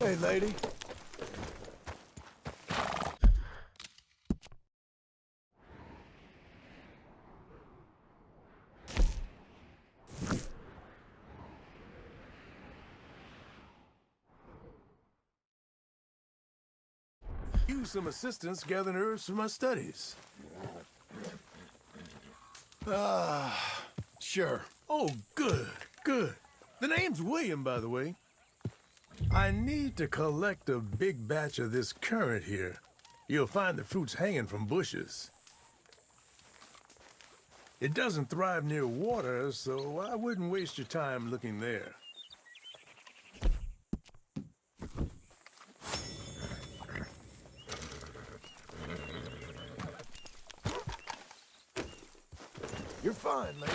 Hey, lady. Use some assistance gathering herbs for my studies. Sure. Oh, good, good. The name's William, by the way. I need to collect a big batch of this currant here. You'll find the fruits hanging from bushes. It doesn't thrive near water, so I wouldn't waste your time looking there. You're fine, lady.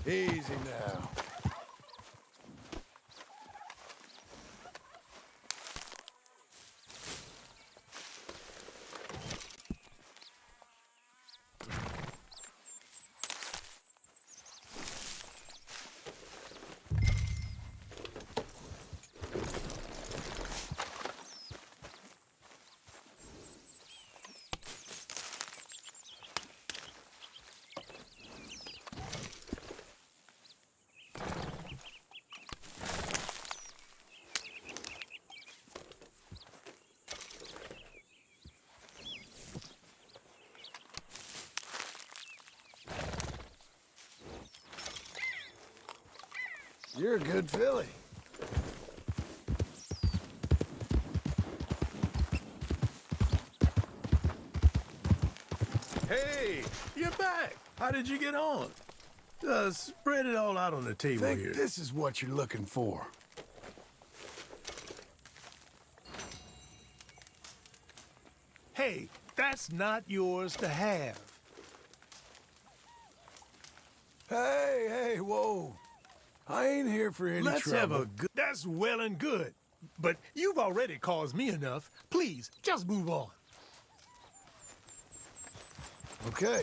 Easy now. You're a good filly. Hey, you're back. How did you get on? Spread it all out on the table here. This is what you're looking for. Hey, that's not yours to have. Hey, whoa. I ain't here for any trouble. Let's have a good... That's well and good. But you've already caused me enough. Please, just move on. Okay.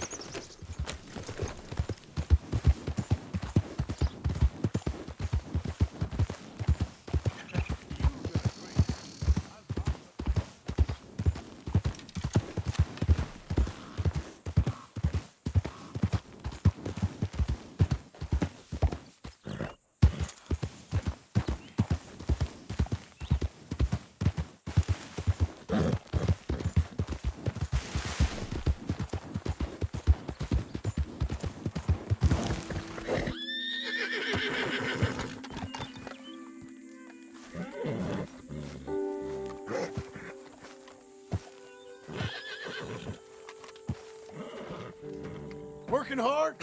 Working hard?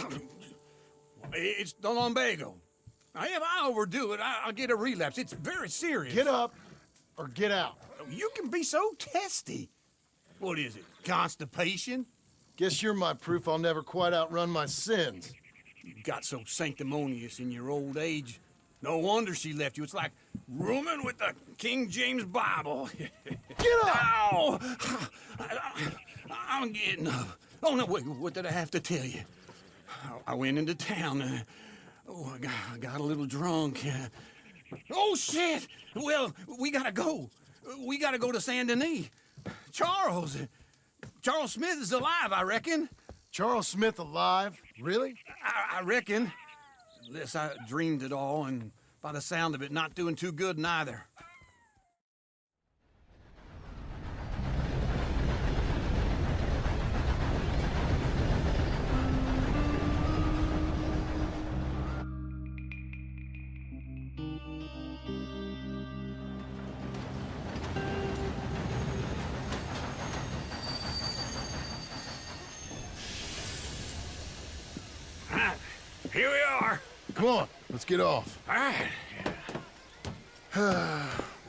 It's the lumbago. Now, if I overdo it, I'll get a relapse. It's very serious. Get up or get out. You can be so testy. What is it, constipation? Guess you're my proof I'll never quite outrun my sins. You got so sanctimonious in your old age. No wonder she left you. It's like rooming with the King James Bible. Get up! Ow! I'm getting up. Oh, no, wait, what did I have to tell you? I went into town. I got a little drunk. Oh, shit! Well, we gotta go. We gotta go to Saint Denis. Charles Smith is alive, I reckon. Charles Smith alive? Really? I reckon. Unless I dreamed it all, and by the sound of it, not doing too good neither. Here we are. Come on, let's get off. All right.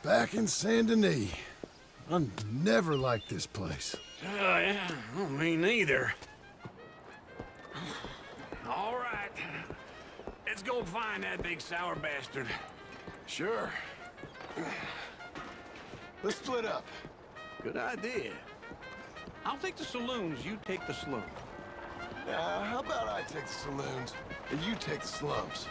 Back in Saint Denis. I never liked this place. Yeah, well, me neither. All right. Let's go find that big sour bastard. Sure. Let's split up. Good idea. I'll take the saloons, you take the slums. How about I take the saloons and you take the slums?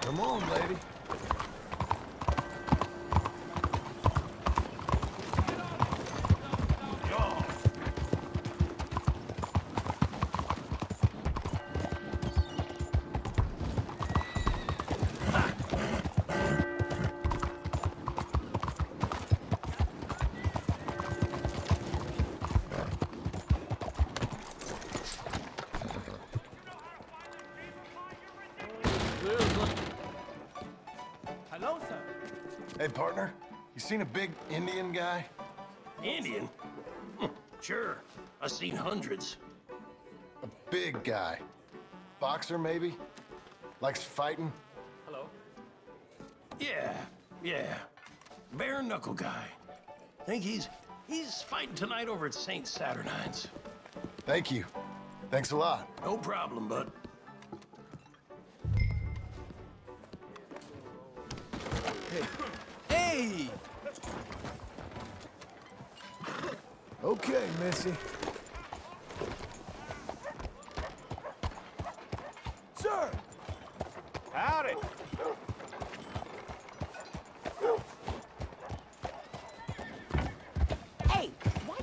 Come on, lady. Hello, sir. Hey, partner. You seen a big Indian guy? Indian? Sure. I've seen hundreds. A big guy. Boxer, maybe? Likes fighting? Hello. Yeah. Bare knuckle guy. Think he's fighting tonight over at St. Saturnine's. Thank you. Thanks a lot. No problem, bud. Hey! Okay, Missy. Sir! Howdy. Hey, what?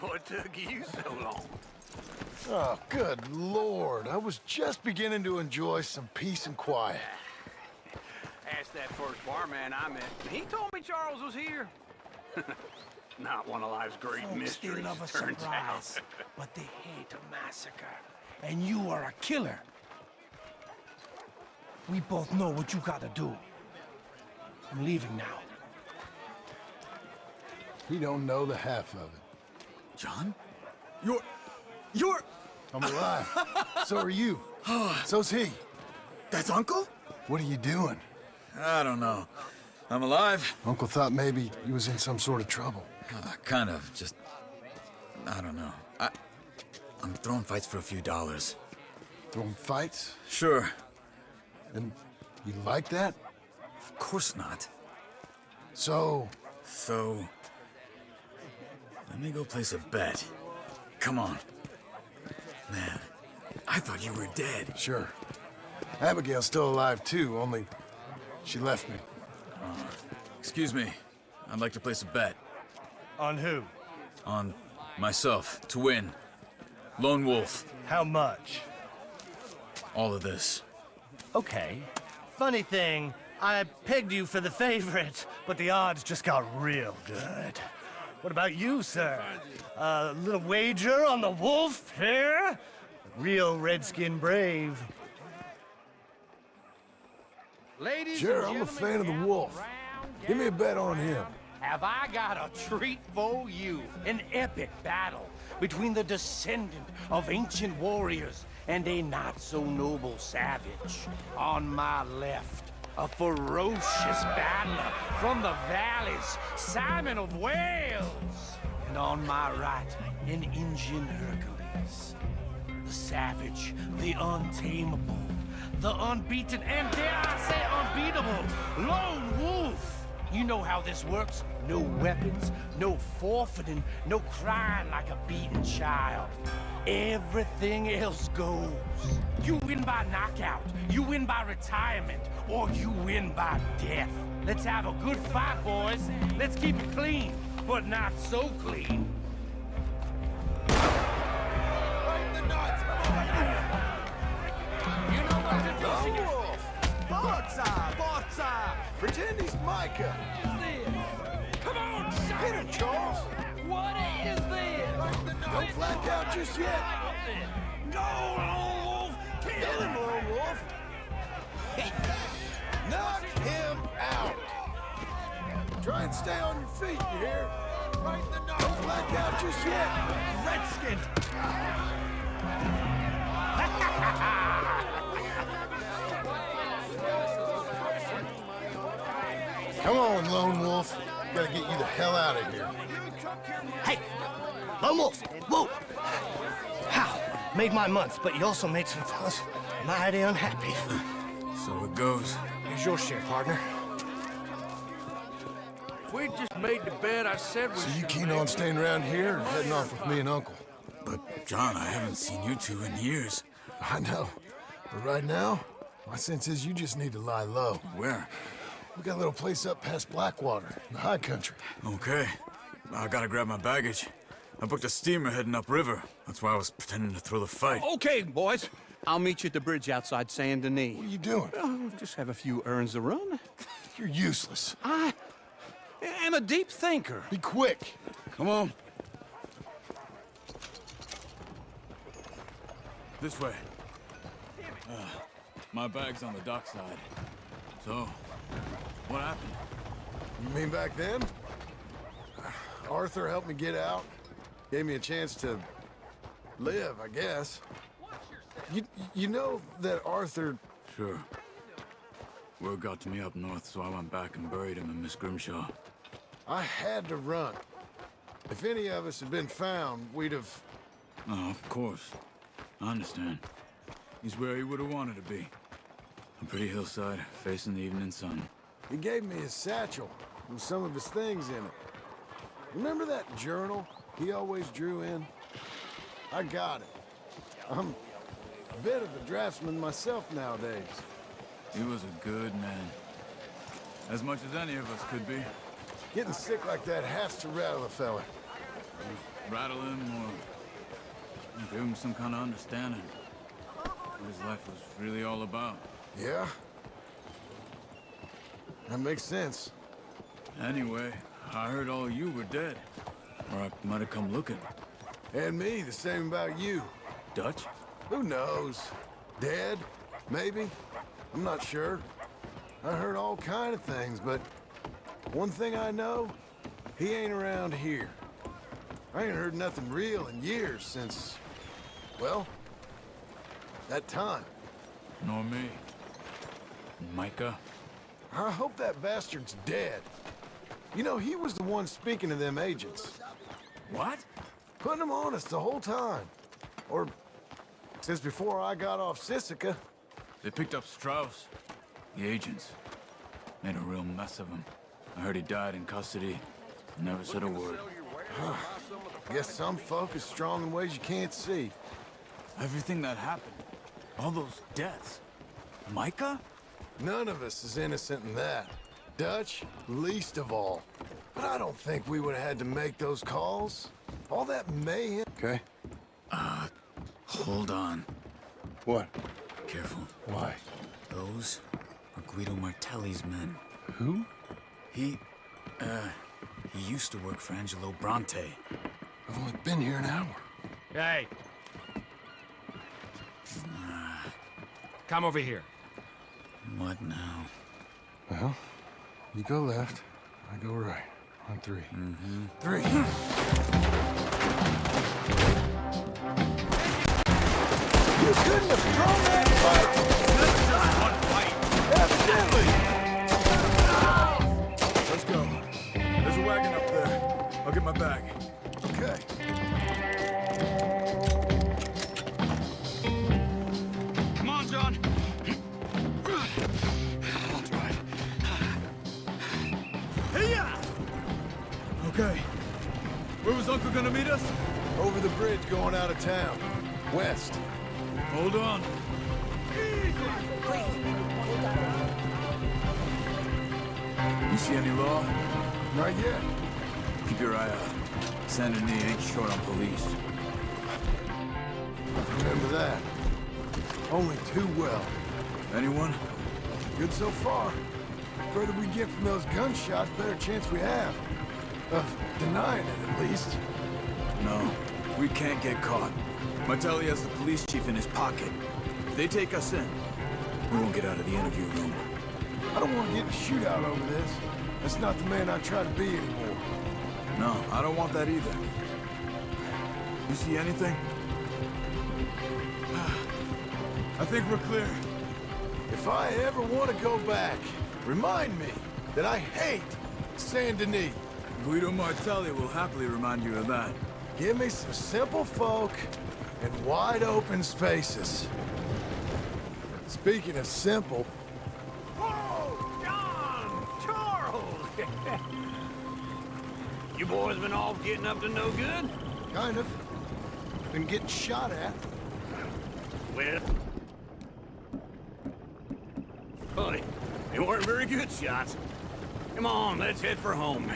What took you so long? Oh, good Lord. I was just beginning to enjoy some peace and quiet. Asked that first barman I met. He told me Charles was here. Not one of life's great Folks, mysteries, they love a turns surprise, out. but they hate a massacre. And you are a killer. We both know what you gotta do. I'm leaving now. He don't know the half of it. John? You're... I'm alive. So are you. So's he. That's Uncle? What are you doing? I don't know. I'm alive. Uncle thought maybe he was in some sort of trouble. Kind of. Just... I don't know. I'm throwing fights for a few dollars. Throwing fights? Sure. And you like that? Of course not. So, So... let me go place a bet. Come on. Man, I thought you were dead. sure. Abigail's still alive too, only she left me. Excuse me. I'd like to place a bet. On who? On myself, to win. Lone Wolf. How much? All of this. Okay. Funny thing, I pegged you for the favorite, but the odds just got real good. What about you, sir? A little wager on the wolf here? Real redskin brave. Ladies Sure, and I'm a gentlemen, fan of the gather wolf. round, Give me a bet on him. Have I got a treat for you? An epic battle between the descendant of ancient warriors and a not-so-noble savage. On my left, a ferocious battler from the valleys, Simon of Wales. And on my right, an Indian Hercules. The savage, the untamable, the unbeaten, and dare I say unbeatable, Lone Wolf. You know how this works. No weapons, no forfeiting, no crying like a beaten child. Everything else goes. You win by knockout, you win by retirement, or you win by death. Let's have a good fight, boys. Let's keep it clean, but not so clean. You know what to do, senor. Boxer! Pretend he's Micah. Come on, Get him, Charles. what is this? Don't black out just yet. Go, Lone Wolf! Get him, Lone Wolf. Knock him out. Try and stay on your feet, you hear? Don't black out just yet. Redskin! Come on, Lone Wolf. Gotta get you the hell out of here. Hey, Vamos! Whoa! How? Made my month, but you also made some fellas mighty unhappy. So it goes. Here's your share, partner. If we just made the bed I said we So you should keen make, on staying around here or heading off with me and Uncle? But, John, I haven't seen you two in years. I know. But right now, my sense is you just need to lie low. Where? We got a little place up past Blackwater, in the high country. Okay. I gotta grab my baggage. I booked a steamer heading upriver. That's why I was pretending to throw the fight. Okay, boys. I'll meet you at the bridge outside Saint Denis. What are you doing? Oh, just have a few errands to run. You're useless. I am a deep thinker. Be quick. Come on. This way. My bag's on the dockside. So, what happened? You mean back then? Arthur helped me get out. Gave me a chance to live, I guess. You know that Arthur... Sure. Word got to me up north, so I went back and buried him in Miss Grimshaw. I had to run. If any of us had been found, we'd have... Oh, of course. I understand. He's where he would have wanted to be. A pretty hillside, facing the evening sun. He gave me his satchel with some of his things in it. Remember that journal he always drew in? I got it. I'm a bit of a draftsman myself nowadays. He was a good man. As much as any of us could be. Getting sick like that has to rattle a fella. Rattle him or give him some kind of understanding. What his life was really all about. Yeah? That makes sense. Anyway, I heard all you were dead. Or I might have come looking. And me, the same about you. Dutch? Who knows? Dead? Maybe? I'm not sure. I heard all kind of things, but one thing I know, he ain't around here. I ain't heard nothing real in years since, well, that time. Nor me. Micah? I hope that bastard's dead. You know, he was the one speaking to them agents. What? Putting them on us the whole time. Or since before I got off Sisika. They picked up Strauss. The agents. Made a real mess of him. I heard he died in custody. Never said a word. Guess some folk is strong in ways you can't see. Everything that happened. All those deaths. Micah? None of us is innocent in that. Dutch, least of all. But I don't think we would have had to make those calls. All that mayhem. Okay. Hold on. What? Careful. Why? Those are Guido Martelli's men. Who? He used to work for Angelo Bronte. I've only been here an hour. Hey. Come over here. What now? Well, you go left, I go right. On three. Mm-hmm. Three. You couldn't have thrown that fight! Evidently! Let's go. There's a wagon up there. I'll get my bag. Okay. Come on, John. I'll drive. Okay. Where was Uncle gonna meet us? Over the bridge going out of town. West. Hold on. You see any law? Not yet. Keep your eye out. Saint Denis ain't short on police. Remember that. Only too well. Anyone? Good so far. Further we get from those gunshots, better chance we have. Of denying it, at least. No. We can't get caught. Martelli has the police chief in his pocket. If they take us in, we won't get out of the interview room. I don't want to get in a shootout over this. That's not the man I try to be anymore. No, I don't want that either. You see anything? I think we're clear. If I ever want to go back, remind me that I hate Saint Denis. Guido Martelli will happily remind you of that. Give me some simple folk and wide open spaces. Speaking of simple, Whoa, John! Charles! You boys been off getting up to no good? kind of. Been getting shot at. Well... Buddy, they weren't very good shots. Come on, let's head for home.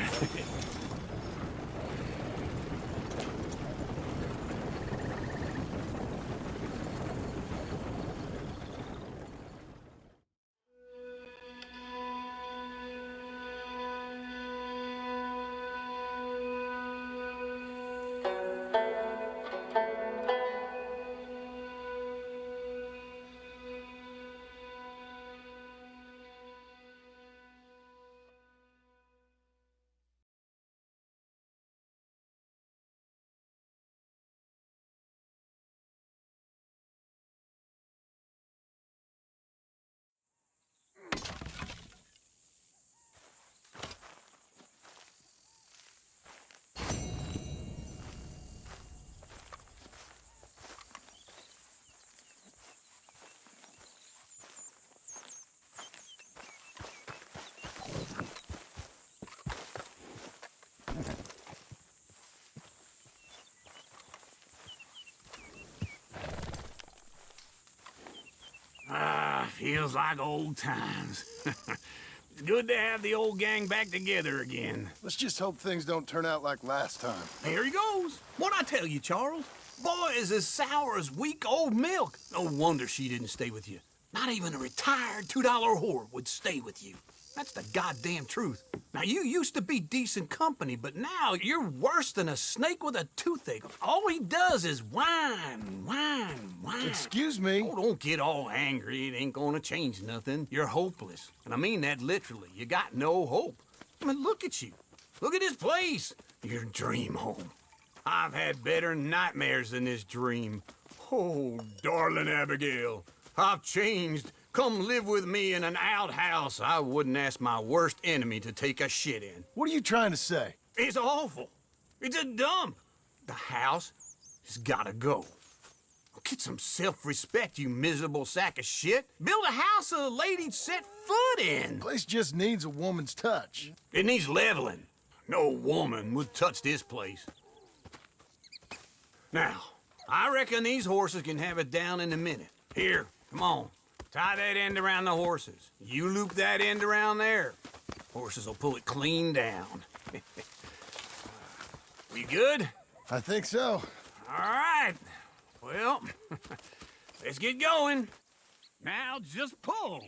Feels like old times. It's good to have the old gang back together again. Let's just hope things don't turn out like last time. Here he goes. What'd I tell you, Charles? Boy is as sour as weak old milk. No wonder she didn't stay with you. Not even a retired $2 whore would stay with you. That's the goddamn truth. Now, you used to be decent company, but now you're worse than a snake with a toothache. All he does is whine, whine, whine. Excuse me? Oh, don't get all angry. It ain't gonna change nothing. You're hopeless. And I mean that literally. You got no hope. I mean, look at you. Look at this place. Your dream home. I've had better nightmares than this dream. Oh, darling Abigail, I've changed. Come live with me in an outhouse I wouldn't ask my worst enemy to take a shit in. What are you trying to say? It's awful. It's a dump. The house has gotta go. Get some self-respect, you miserable sack of shit. Build a house a lady'd set foot in. Place just needs a woman's touch. It needs leveling. No woman would touch this place. Now, I reckon these horses can have it down in a minute. Here, come on. Tie that end around the horses. You loop that end around there. Horses will pull it clean down. We good? I think so. All right. Well, let's get going. Now just pull.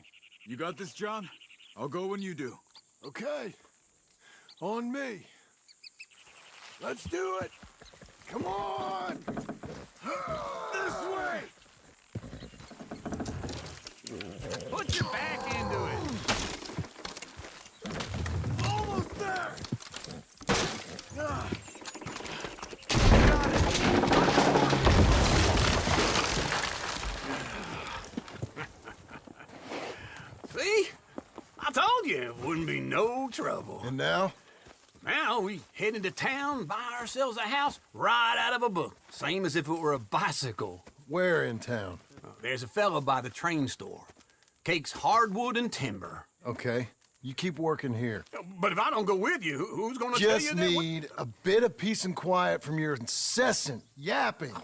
You got this, John? I'll go when you do. Okay. On me. Let's do it. Come on. This way. Put your back into it. Almost there. Ah. See? I told you it wouldn't be no trouble. And now? Now we head into town, buy ourselves a house right out of a book. Same as if it were a bicycle. Where in town? There's a fella by the train store. Cakes hardwood and timber. Okay. You keep working here. But if I don't go with you, who's gonna tell you Just that? need a bit of peace and quiet from your incessant yapping.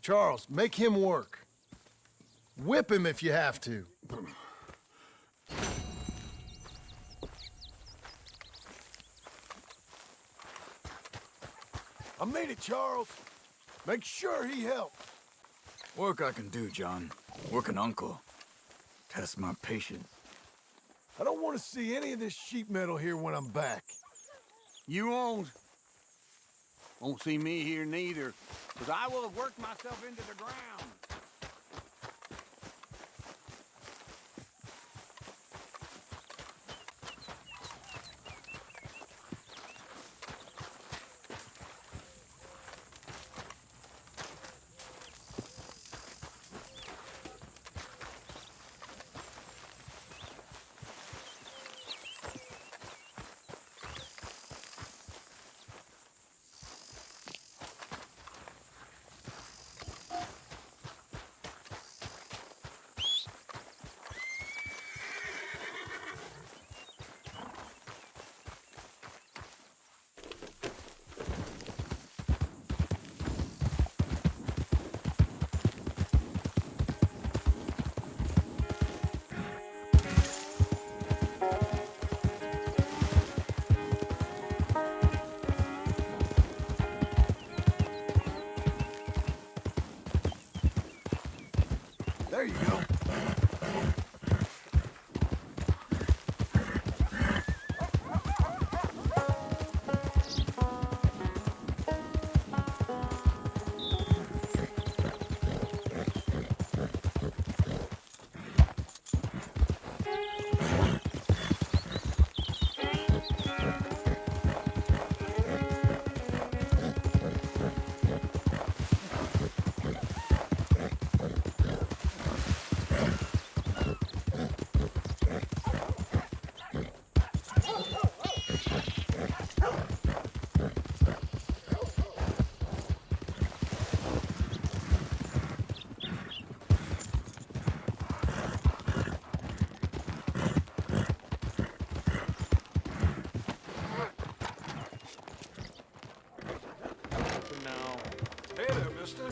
Charles, make him work. Whip him if you have to. I made it, Charles. Make sure he helps. Work I can do, John. Work an uncle. Test my patience. I don't want to see any of this sheet metal here when I'm back. You won't. Won't see me here neither, because I will have worked myself into the ground.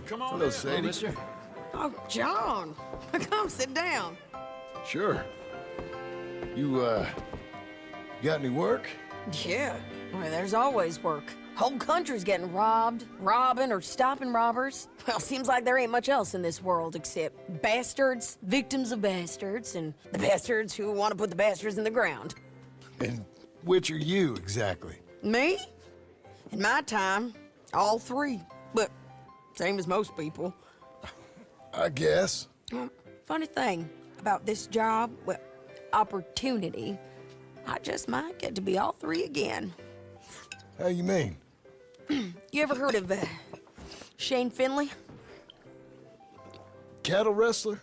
Come on. Hello, Sadie. mister. Oh, John. Come sit down. Sure. You got any work? Yeah, well, there's always work. Whole country's getting robbed, robbing, or stopping robbers. Well, seems like there ain't much else in this world except bastards, victims of bastards, and the bastards who want to put the bastards in the ground. And which are you, exactly? Me? In my time, all three. But same as most people. I guess. Well, funny thing about this job, well, opportunity, I just might get to be all three again. How you mean? You ever heard of Shane Finley? Cattle wrestler?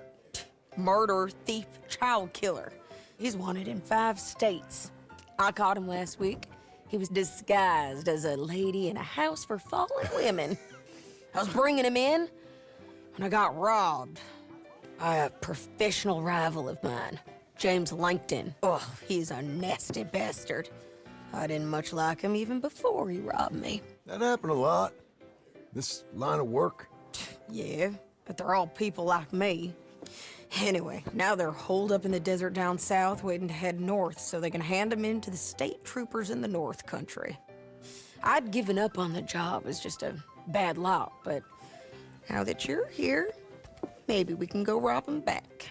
Murderer, thief, child killer. He's wanted in 5 states. I caught him last week. He was disguised as a lady in a house for fallen women. I was bringing him in when I got robbed by a professional rival of mine, James Langton. Oh, he's a nasty bastard. I didn't much like him even before he robbed me. That happened a lot. This line of work. Yeah, but they're all people like me. Anyway, now they're holed up in the desert down south, waiting to head north so they can hand them in to the state troopers in the north country. I'd given up on the job as just a bad lot, but now that you're here, maybe we can go rob them back.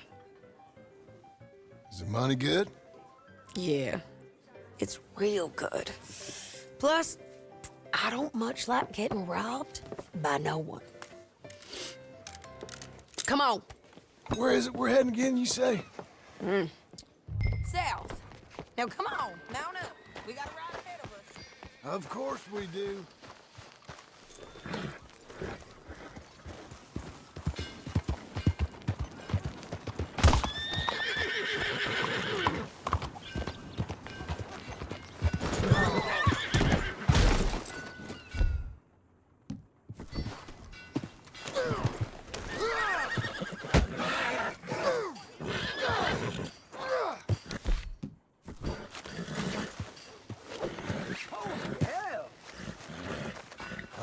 Is the money good? Yeah, it's real good. Plus, I don't much like getting robbed by no one. Come on. Where is it we're heading again, you say? South. Now come on, mount up. We got a ride ahead of us. Of course we do.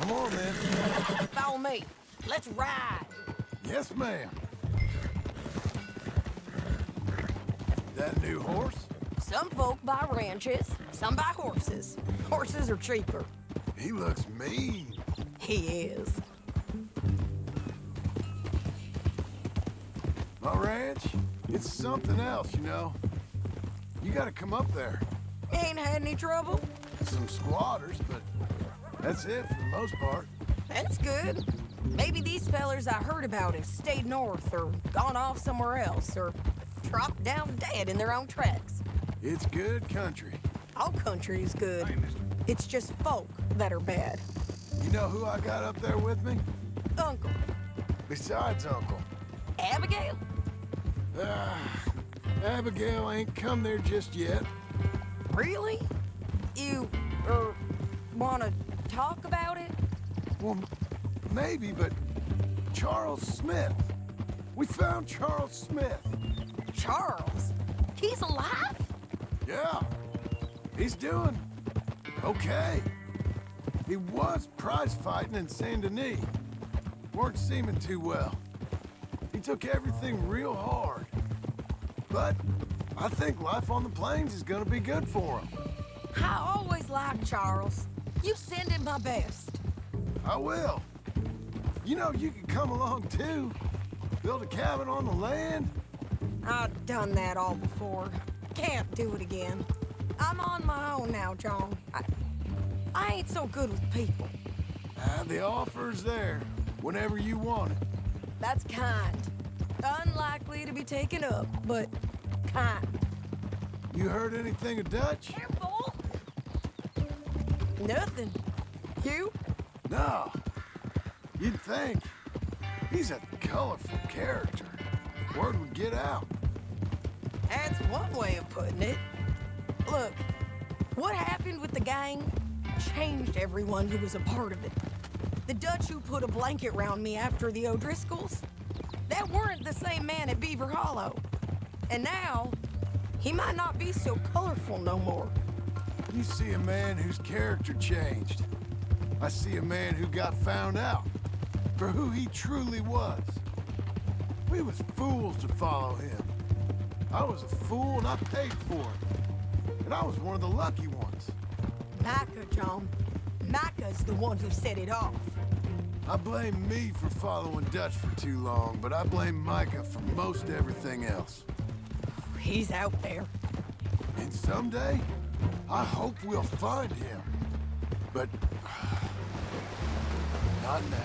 Come on, then. Follow me. Let's ride. Yes, ma'am. That new horse? Some folk buy ranches, some buy horses. Horses are cheaper. He looks mean. He is. My ranch, it's something else, you know. You gotta come up there. Ain't had any trouble. Some squatters, but that's it for the most part. That's good. Maybe these fellers I heard about have stayed north or gone off somewhere else or dropped down dead in their own tracks. It's good country. All country is good. It's just folk that are bad. You know who I got up there with me? Uncle. Besides Uncle. Abigail? Abigail ain't come there just yet. Really? You, wanna talk about it? Well, maybe, but Charles Smith. We found Charles Smith. Charles? He's alive? Yeah, he's doing okay. He was prize fighting in Saint Denis. Weren't seeming too well. He took everything real hard. But I think life on the plains is gonna be good for him. I always liked Charles. You send him my best. I will. You know, you can come along too. Build a cabin on the land. I've done that all before. Can't do it again. I'm on my own now, John. I ain't so good with people. The offer's there whenever you want it. That's kind. Unlikely to be taken up, but kind. You heard anything of Dutch? Careful! Nothing. You? No. You'd think. He's a colorful character. Word would get out. That's one way of putting it. Look, what happened with the gang changed everyone who was a part of it. The Dutch who put a blanket round me after the O'Driscolls, that weren't the same man at Beaver Hollow. And now, he might not be so colorful no more. You see a man whose character changed. I see a man who got found out. for who he truly was. We was fools to follow him. I was a fool and I paid for it. And I was one of the lucky ones. Micah, John. Micah's the one who set it off. I blame me for following Dutch for too long, but I blame Micah for most everything else. He's out there. And someday, I hope we'll find him. But not now.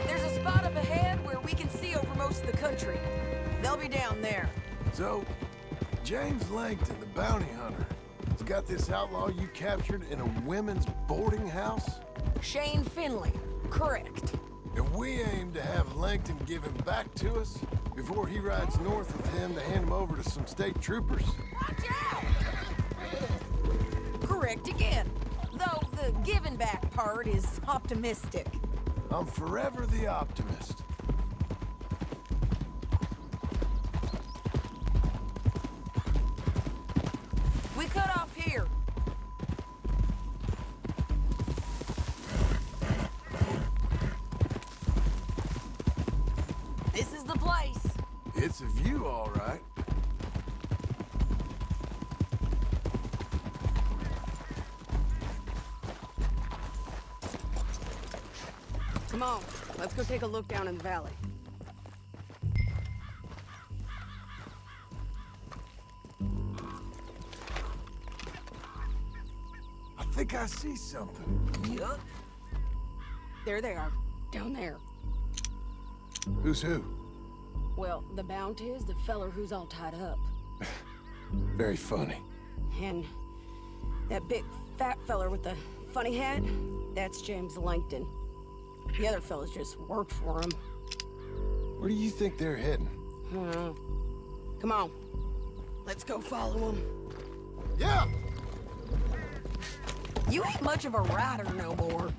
There's a spot up ahead where we can see over most of the country. They'll be down there. So, James Langton, the bounty hunter, has got this outlaw you captured in a women's boarding house? Shane Finley. Correct. And we aim to have Langton give him back to us before he rides north with him to hand him over to some state troopers? Watch out! Correct again. Though the giving back part is optimistic. I'm forever the optimist. We cut off here. This is the place. It's a view, all right. Come on, let's go take a look down in the valley. I think I see something. Yup. There they are, down there. Who's who? Well, the bounty is the feller who's all tied up. Very funny. And that big fat feller with the funny hat, that's James Langton. The other fellas just worked for him. Where do you think they're heading? Come on, let's go follow them. Yeah! You ain't much of a rider no more.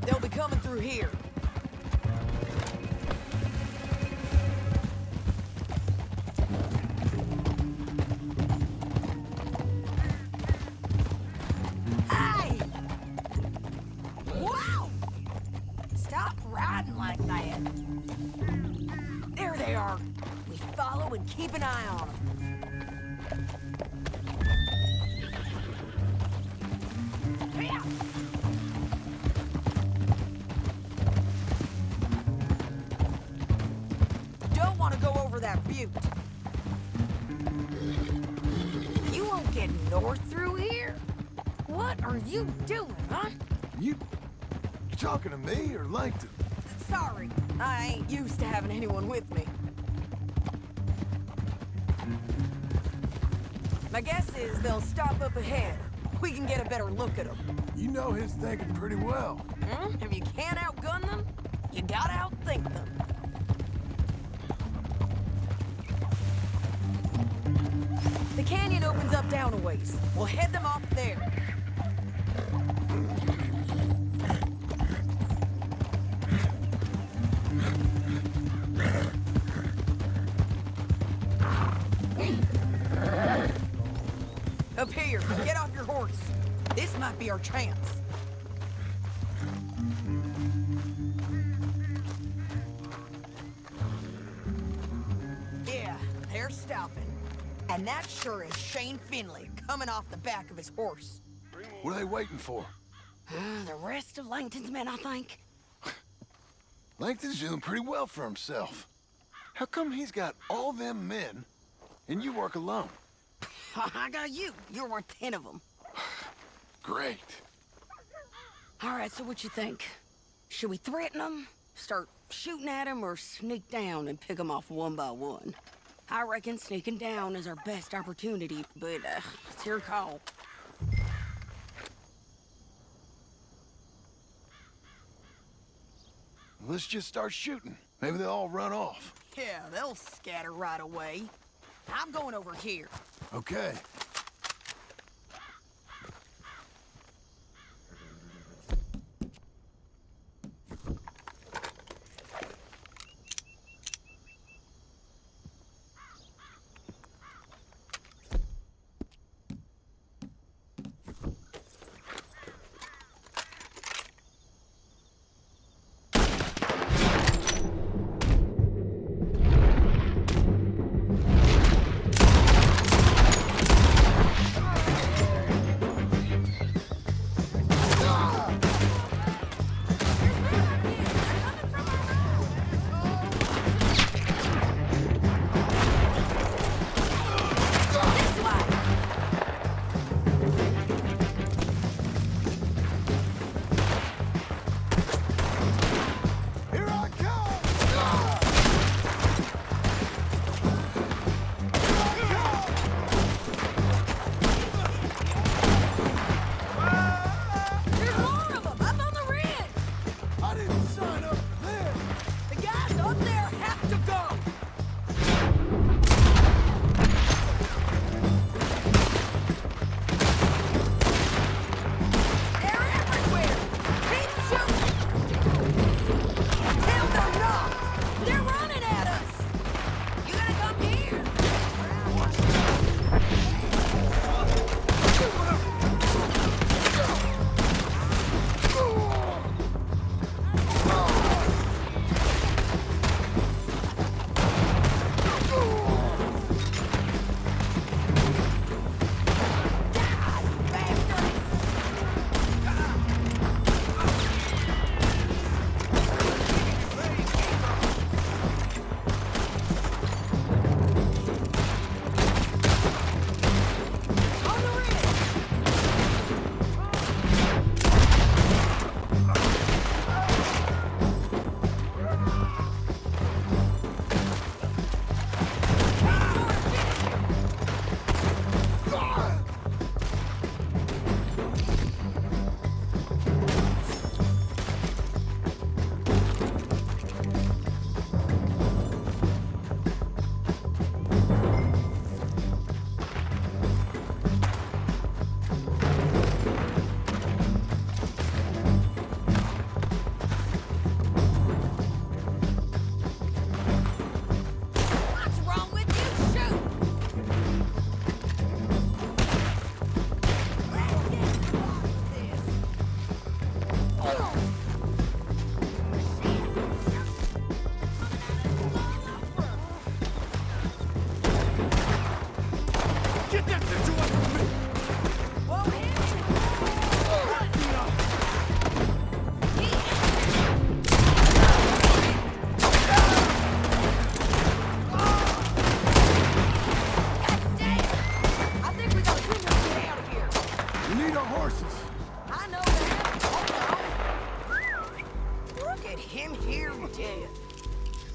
They'll be coming through here. Hey! Wow! Stop riding like that. There they are. We follow and keep an eye on them. Don't want to go over that butte. You won't get north through here? What are you doing, huh? You talking to me or Langton? Sorry, I ain't used to having anyone with me. My guess is they'll stop up ahead. We can get a better look at them. You know his thinking pretty well. If you can't outgun them, you gotta outthink them. The canyon opens up down a ways. We'll head them off there. Up here, get off your horse. This might be our chance. Yeah, they're stopping. And that sure is Shane Finley coming off the back of his horse. What are they waiting for? The rest of Langton's men, I think. Langton's doing pretty well for himself. How come he's got all them men and you work alone? I got you. You're worth 10 of them. Great. All right, so what you think? Should we threaten them, start shooting at them, or sneak down and pick them off one by one? I reckon sneaking down is our best opportunity, but it's your call. Let's just start shooting. Maybe they'll all run off. Yeah, they'll scatter right away. I'm going over here. Okay.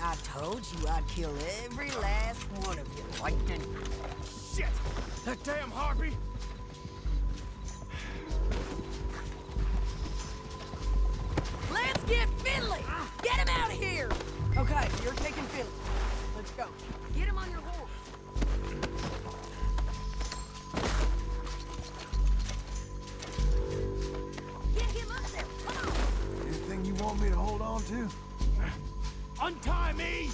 I told you I'd kill every last one of you, Langton. Shit! That damn harpy! Let's get Finley! Get him out of here! Okay, you're taking Finley. Let's go. Get him on your horse. Get him up there! Come on! Anything you want me to hold on to? Untie me!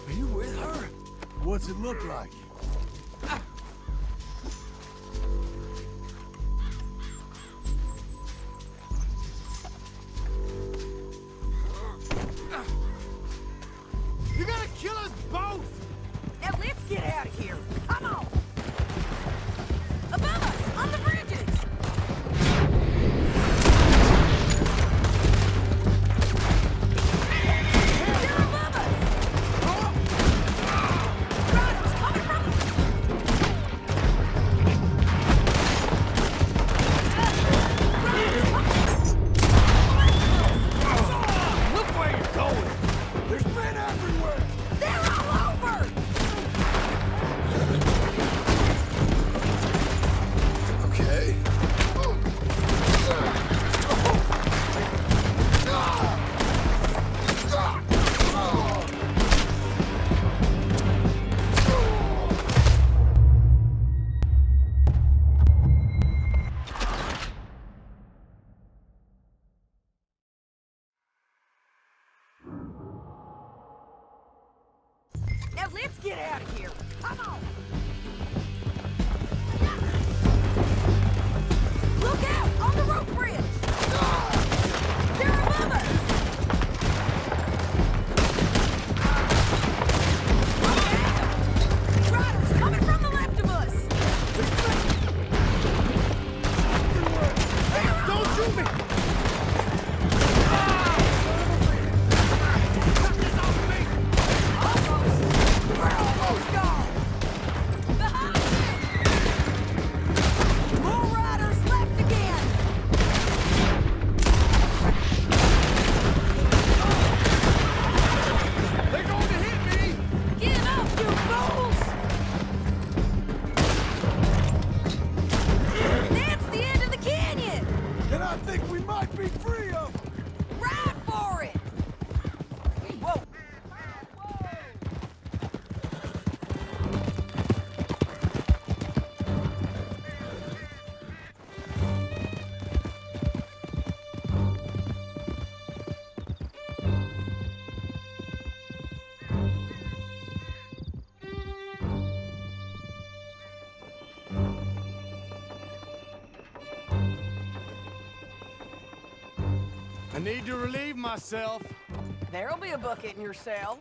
Are you with her? What's it look like? You're gonna kill us both! Now let's get out of here. Come on! Above us! On the bridges! They're above us! Riders coming from let's get out of here. Come on. Look out! On the rope bridge! They're above us! Look out! Riders coming from the left of us! Hey, don't shoot me! We're almost gone! Behind you! More riders left again! They're going to hit me! Get up, you fools! That's the end of the canyon! And I think we might be free of them. Ride for it! Whoa! I need to relieve myself. There'll be a bucket in your cell.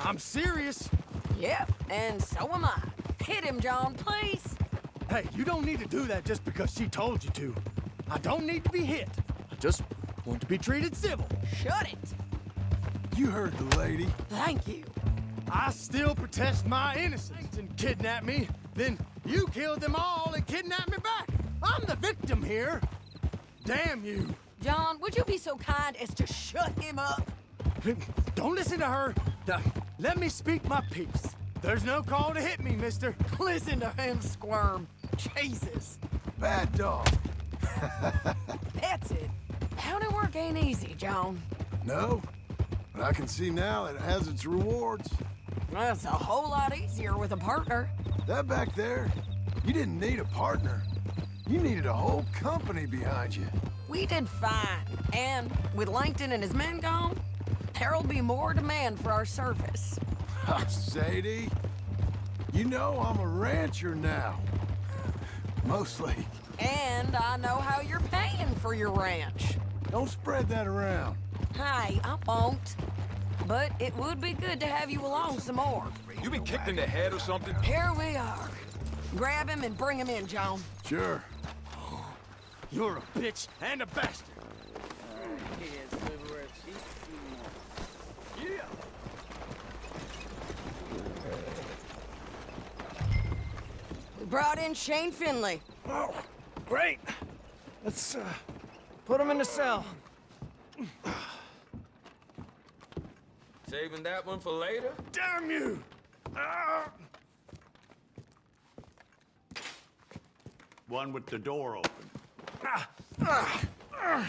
I'm serious. Yep, and so am I. Hit him, John, please. Hey, you don't need to do that just because she told you to. I don't need to be hit. I just want to be treated civil. Shut it. You heard the lady. Thank you. I still protest my innocence and kidnap me. Then you killed them all and kidnapped me back. I'm the victim here. Damn you. John, would you be so kind as to shut him up? Don't listen to her. Let me speak my piece. There's no call to hit me, mister. Listen to him squirm. Jesus. Bad dog. That's it. County work ain't easy, John. No, but I can see now it has its rewards. That's a whole lot easier with a partner. That back there, you didn't need a partner. You needed a whole company behind you. We did fine. And with Langton and his men gone, there'll be more demand for our service. Sadie, you know I'm a rancher now. Mostly. And I know how you're paying for your ranch. Don't spread that around. Hey, I won't. But it would be good to have you along some more. You been kicked in the head or something? Here we are. Grab him and bring him in, John. Sure. You're a bitch and a bastard. We brought in Shane Finley. Oh, great. Let's, put him in the cell. Saving that one for later? Damn you! One with the door open.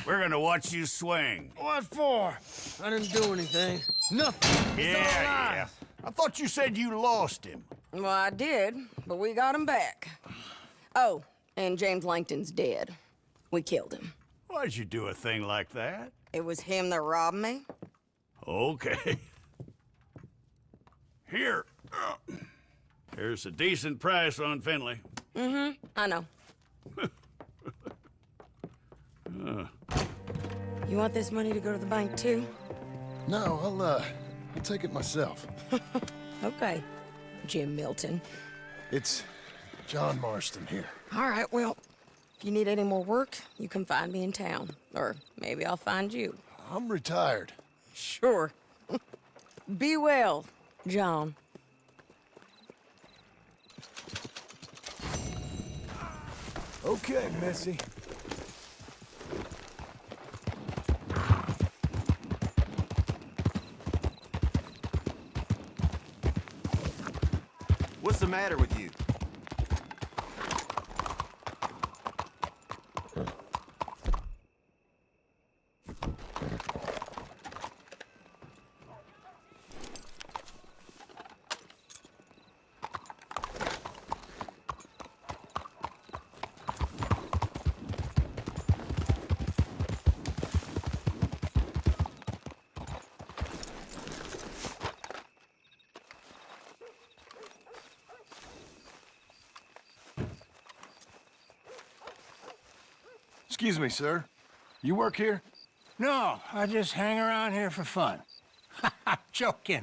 We're gonna watch you swing. What for? I didn't do anything. Nothing. It's all Yeah. lies. I thought you said you lost him. Well, I did, but we got him back. Oh, and James Langton's dead. We killed him. Why'd you do a thing like that? It was him that robbed me. Okay. Here. Here's a decent price on Finley. I know. You want this money to go to the bank, too? No, I'll take it myself. Okay, Jim Milton. It's John Marston here. All right, well, if you need any more work, you can find me in town. Or maybe I'll find you. I'm retired. Sure. Be well, John. Okay, Missy. What's the matter with you? Excuse me, sir. You work here? No, I just hang around here for fun. I'm joking.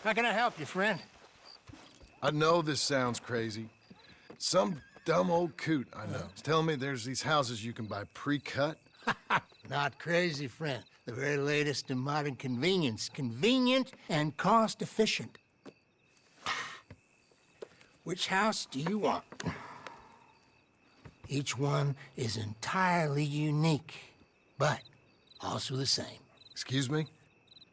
How can I help you, friend? I know this sounds crazy. Some dumb old coot I know is telling me there's these houses you can buy pre-cut. Not crazy, friend. The very latest in modern convenience. Convenient and cost-efficient. Which house do you want? Each one is entirely unique, but also the same. Excuse me?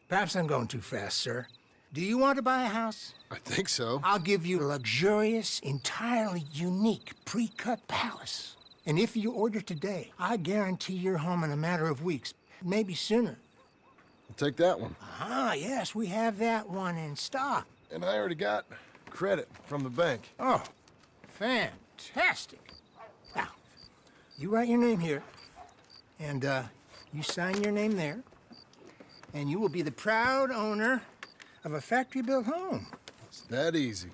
Perhaps I'm going too fast, sir. Do you want to buy a house? I think so. I'll give you a luxurious, entirely unique pre-cut palace. And if you order today, I guarantee you're home in a matter of weeks, maybe sooner. I'll take that one. Ah, yes, we have that one in stock. And I already got credit from the bank. Oh, fantastic. Now, you write your name here, and you sign your name there, and you will be the proud owner of a factory-built home. It's that easy.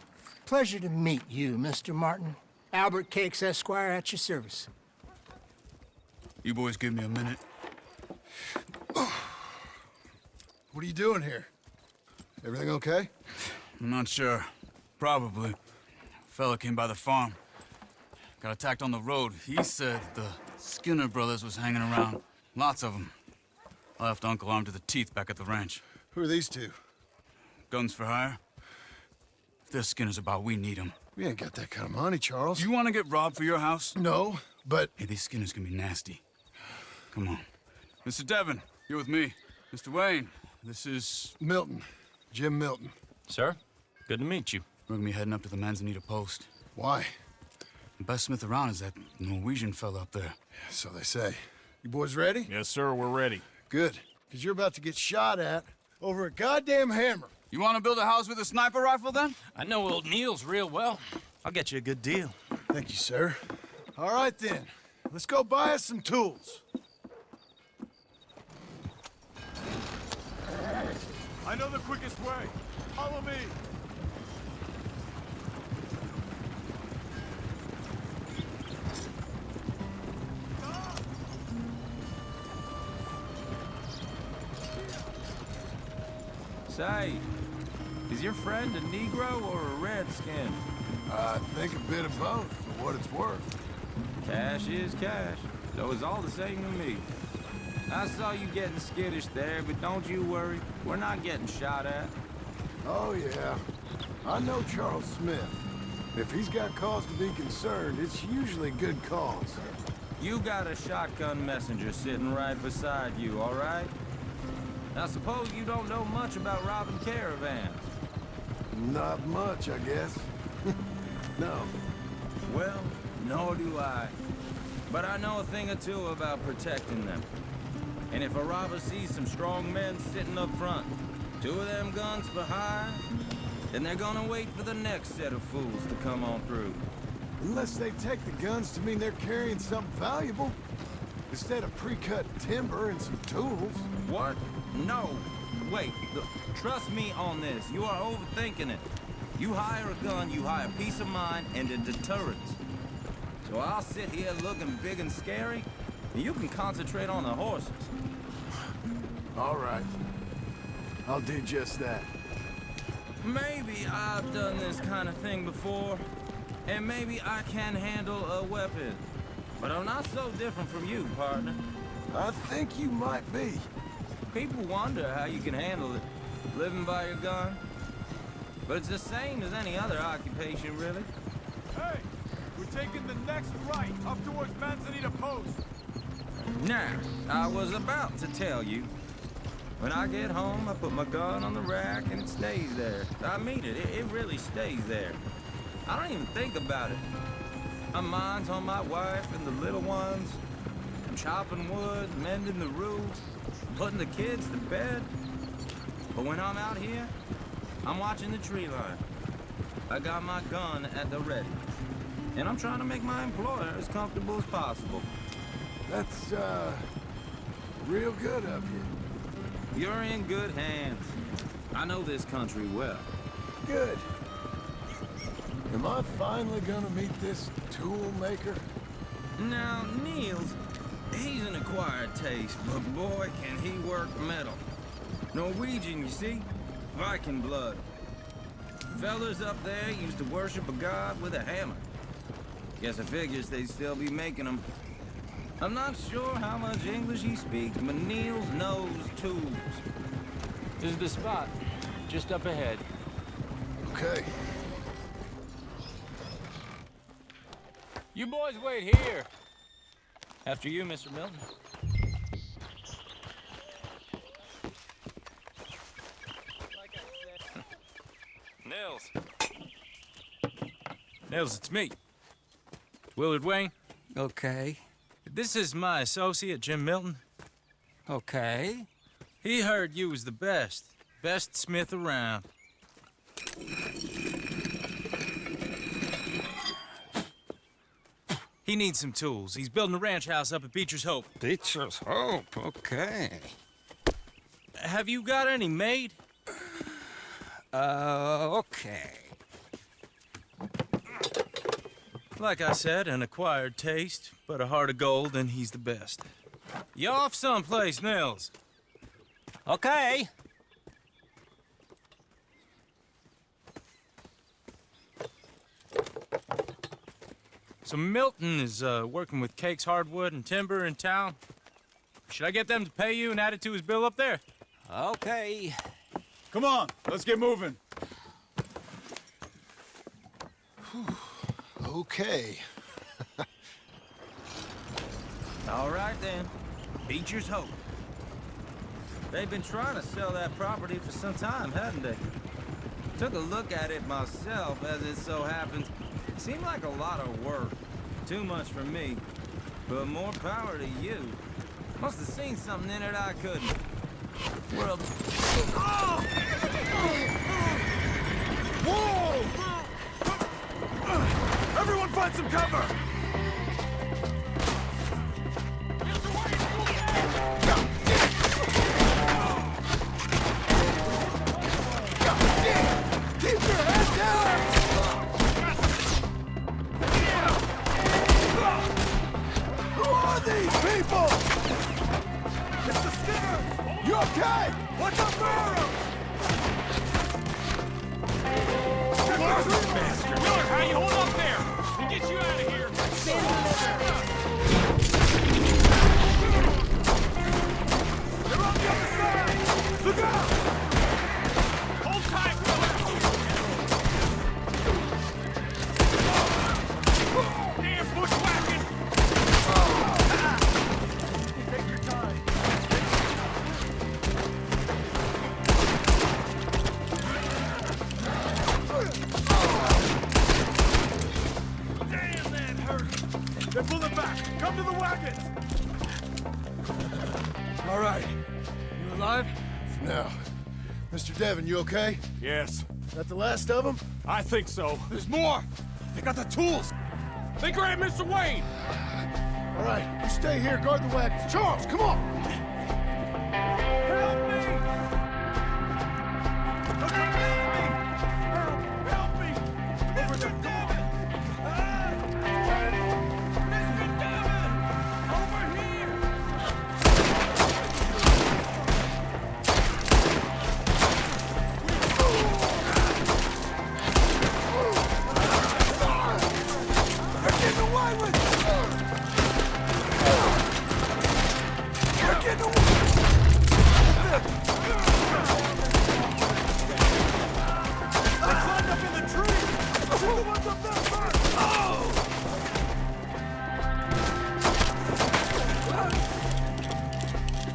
Pleasure to meet you, Mr. Martin. Albert Cakes, Esquire, at your service. You boys give me a minute. What are you doing here? Everything okay? I'm not sure. Probably. Fella came by the farm. Got attacked on the road. He said the Skinner brothers was hanging around. Lots of them. I left Uncle armed to the teeth back at the ranch. Who are these two? Guns for hire. If they're Skinner's about, we need them. We ain't got that kind of money, Charles. You want to get robbed for your house? No, but... Hey, these Skinners can be nasty. Come on. Mr. Devon, you're with me. Mr. Wayne, this is... Milton. Jim Milton. Sir, good to meet you. We're gonna be heading up to the Manzanita post. Why? The best smith around is that Norwegian fella up there. So they say. You boys ready? Yes, sir, we're ready. Good. Because you're about to get shot at over a goddamn hammer. You want to build a house with a sniper rifle, then? I know old Neil's real well. I'll get you a good deal. Thank you, sir. All right, then. Let's go buy us some tools. I know the quickest way. Follow me. Say, is your friend a Negro or a Redskin? I think a bit of both, for what it's worth. Cash is cash, so it's all the same to me. I saw you getting skittish there, but don't you worry. We're not getting shot at. Oh, yeah. I know Charles Smith. If he's got cause to be concerned, it's usually good cause. You got a shotgun messenger sitting right beside you, all right? I suppose you don't know much about robbing caravans. Not much, I guess. No. Well, nor do I. But I know a thing or two about protecting them. And if a robber sees some strong men sitting up front, 2 of them guns for hire, then they're gonna wait for the next set of fools to come on through. Unless they take the guns to mean they're carrying something valuable. Instead of pre-cut timber and some tools. What? No. Wait, look, trust me on this. You are overthinking it. You hire a gun, you hire peace of mind and a deterrence. So I'll sit here looking big and scary, and you can concentrate on the horses. All right. I'll do just that. Maybe I've done this kind of thing before, and maybe I can handle a weapon. But I'm not so different from you, partner. I think you might be. People wonder how you can handle it, living by your gun. But it's the same as any other occupation, really. Hey, we're taking the next right, up towards Manzanita Post. Now, I was about to tell you. When I get home, I put my gun on the rack and it stays there. I mean it, it really stays there. I don't even think about it. My mind's on my wife and the little ones. I'm chopping wood, mending the roof, putting the kids to bed. But when I'm out here, I'm watching the tree line. I got my gun at the ready. And I'm trying to make my employer as comfortable as possible. That's, real good of you. You're in good hands. I know this country well. Good. Am I finally gonna meet this tool maker? Now, Niels, he's an acquired taste, but boy, can he work metal. Norwegian, you see? Viking blood. Fellas up there used to worship a god with a hammer. Guess I figures they'd still be making them. I'm not sure how much English he speaks, but Niels knows tools. This is the spot, just up ahead. Okay. You boys wait here. After you, Mr. Milton. Nils. Nils, it's me. Willard Wayne. Okay. This is my associate, Jim Milton. Okay. He heard you was the best smith around. He needs some tools. He's building a ranch house up at Beecher's Hope. Beecher's Hope, okay. Have you got any made? Okay. Like I said, an acquired taste, but a heart of gold, and he's the best. You off someplace, Nils? Okay. So Milton is working with Cake's Hardwood and Timber in town. Should I get them to pay you and add it to his bill up there? Okay. Come on, let's get moving. Okay. All right, then. Beecher's Hope. They've been trying to sell that property for some time, haven't they? Took a look at it myself, as it so happens. Seemed like a lot of work. Too much for me. But more power to you. Must have seen something in it I couldn't. Well... Whoa! Everyone find some cover! Keep your head down! Who are these people? It's the Skinners! You okay? What's up, Barrow? Bastard! Willard, how you hold up there? We'll get you out of here! They're on the other side! Look out! Hold tight, Willard! Damn bushwhacking! Take your time. Damn, that hurt! They're pulling back! Come to the wagons! All right. You alive? No. Mr. Devon, you okay? Yes. That the last of them? I think so. There's more! They got the tools! They grabbed Mr. Wayne! All right, you stay here, guard the wagons. Charles, come on! Help me! Help me! Over the Devon! Mr. Devon! Over here! They're getting away with it! They're getting away! They climbed up in the tree! Who the ones up there first? Oh!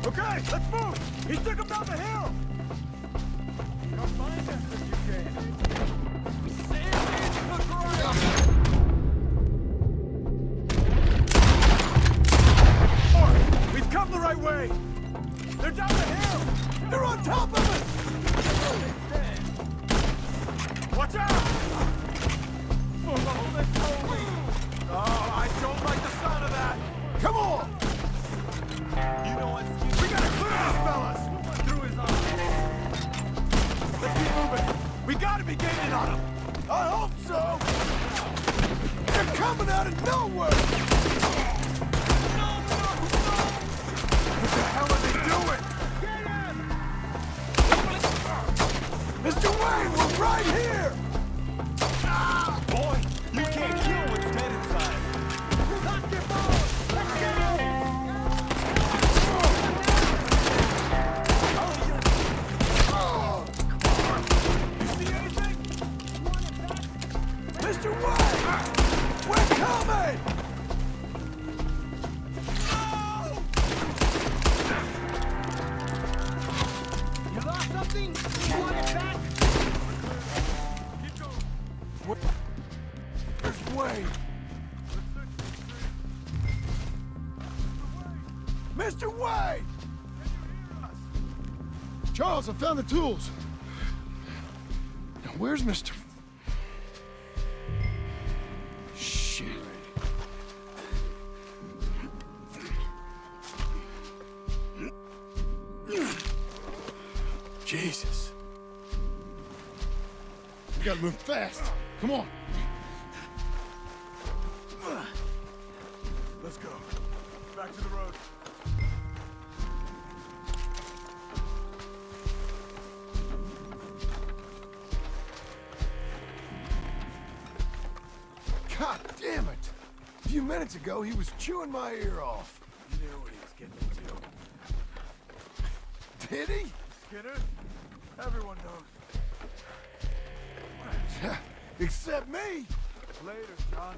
Okay, let's move! He took him down the hill! Come find us if you can. Sand in the ground! We've come the right way! They're down the hill! They're on top of us! Watch out! Oh, that's so weak! Oh, I don't like the sound of that! Come on! You know what? We gotta clear these fellas! Through his arms. Let's keep moving! We gotta be gaining on them! I hope so! They're coming out of nowhere! Mr. Wade! Charles, I found the tools. Now, where's Mr. Shit. Jesus. We gotta move fast. Come on. Let's go. Back to the road. God damn it! A few minutes ago, he was chewing my ear off. You knew what he was getting into. Did he? Skinner? Everyone knows. Except me. Later, John.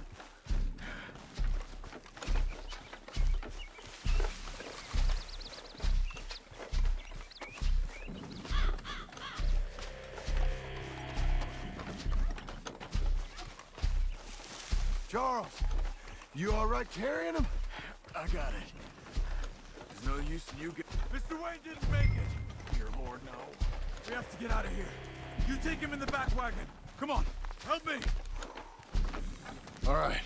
Charles, you all right carrying him? I got it. There's no use in you get... Mr. Wayne didn't make it. Dear Lord, no. We have to get out of here. You take him in the back wagon. Come on, help me. All right,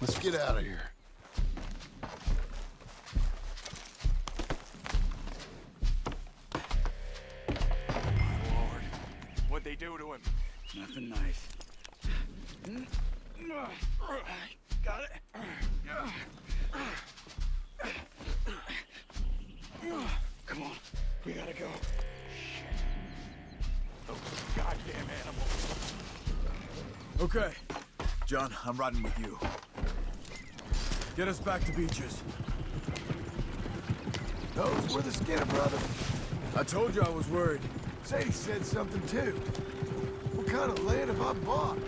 let's get out of here. Lord, what'd they do to him? Nothing nice. Got it. Come on, we gotta go. Shit. Those goddamn animals. Okay, John, I'm riding with you. Get us back to Beaches. Those were the Skinner brothers. I told you I was worried. Sadie said something too. What kind of land have I bought?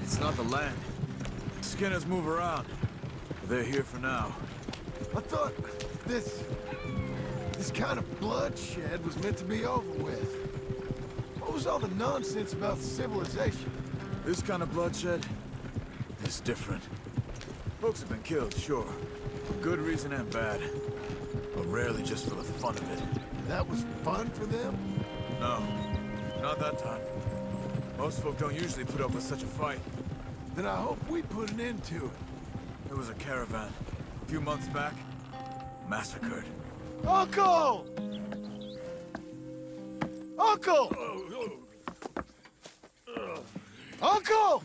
It's not the land. Skinners move around. They're here for now. I thought this kind of bloodshed was meant to be over with. What was all the nonsense about civilization? This kind of bloodshed is different. Folks have been killed, sure. For good reason and bad. But rarely just for the fun of it. That was fun for them? No, not that time. Most folk don't usually put up with such a fight. Then I hope we put an end to it. There was a caravan a few months back, massacred. Uncle! Uncle! Uncle!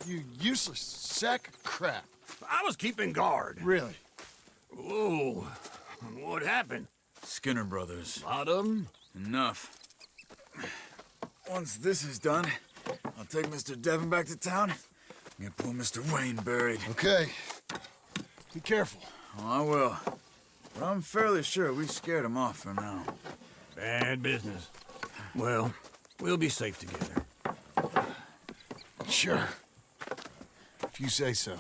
You useless sack of crap. I was keeping guard. Really? Whoa. What happened? Skinner brothers. A lot of them? Enough. Once this is done, I'll take Mr. Devon back to town and get poor Mr. Wayne buried. Okay. Be careful. Oh, I will. But I'm fairly sure we scared him off for now. Bad business. Well, we'll be safe together. Sure. If you say so.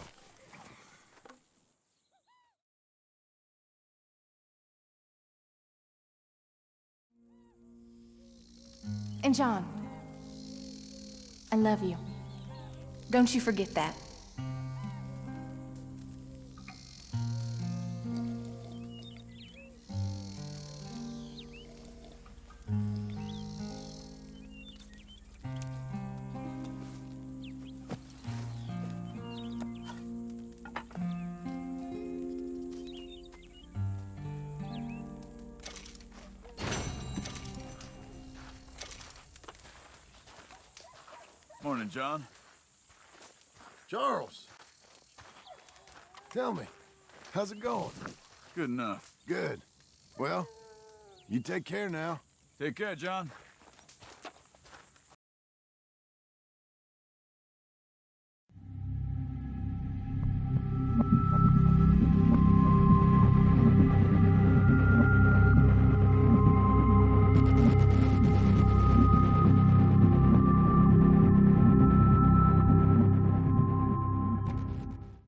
And John, I love you. Don't you forget that. Morning, John. Charles. Tell me, how's it going? Good enough. Good. Well, you take care now. Take care, John.